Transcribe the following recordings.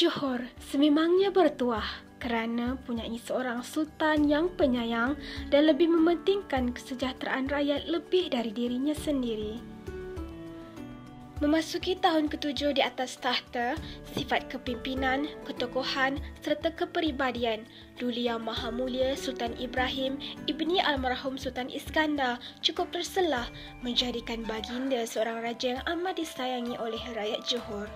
Johor sememangnya bertuah kerana mempunyai seorang sultan yang penyayang dan lebih mementingkan kesejahteraan rakyat lebih dari dirinya sendiri. Memasuki tahun ke-7 di atas tahta, sifat kepimpinan, ketokohan serta kepribadian Duli Yang Maha Mulia Sultan Ibrahim ibni almarhum Sultan Iskandar cukup terselah menjadikan baginda seorang raja yang amat disayangi oleh rakyat Johor.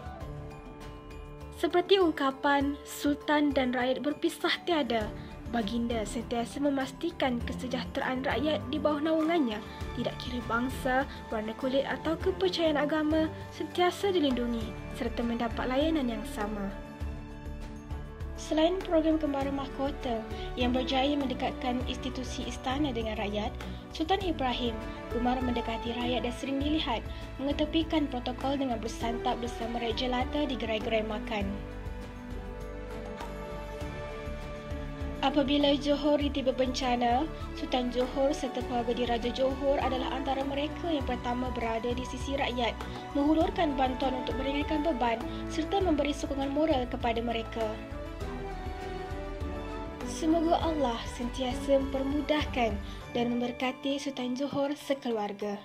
Seperti ungkapan Sultan dan rakyat berpisah tiada, baginda sentiasa memastikan kesejahteraan rakyat di bawah naungannya, tidak kira bangsa, warna kulit atau kepercayaan agama, sentiasa dilindungi serta mendapat layanan yang sama. Selain program Gembara Mahkota yang berjaya mendekatkan institusi istana dengan rakyat, Sultan Ibrahim gemar mendekati rakyat dan sering dilihat mengetepikan protokol dengan bersantap bersama Raja Jelata di gerai-gerai makan. Apabila Johor ditiba bencana, Sultan Johor serta keluarga Diraja Johor adalah antara mereka yang pertama berada di sisi rakyat, menghulurkan bantuan untuk meringankan beban serta memberi sokongan moral kepada mereka. Semoga Allah sentiasa mempermudahkan dan memberkati Sultan Johor sekeluarga.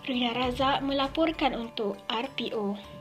Rina Razak melaporkan untuk RPO.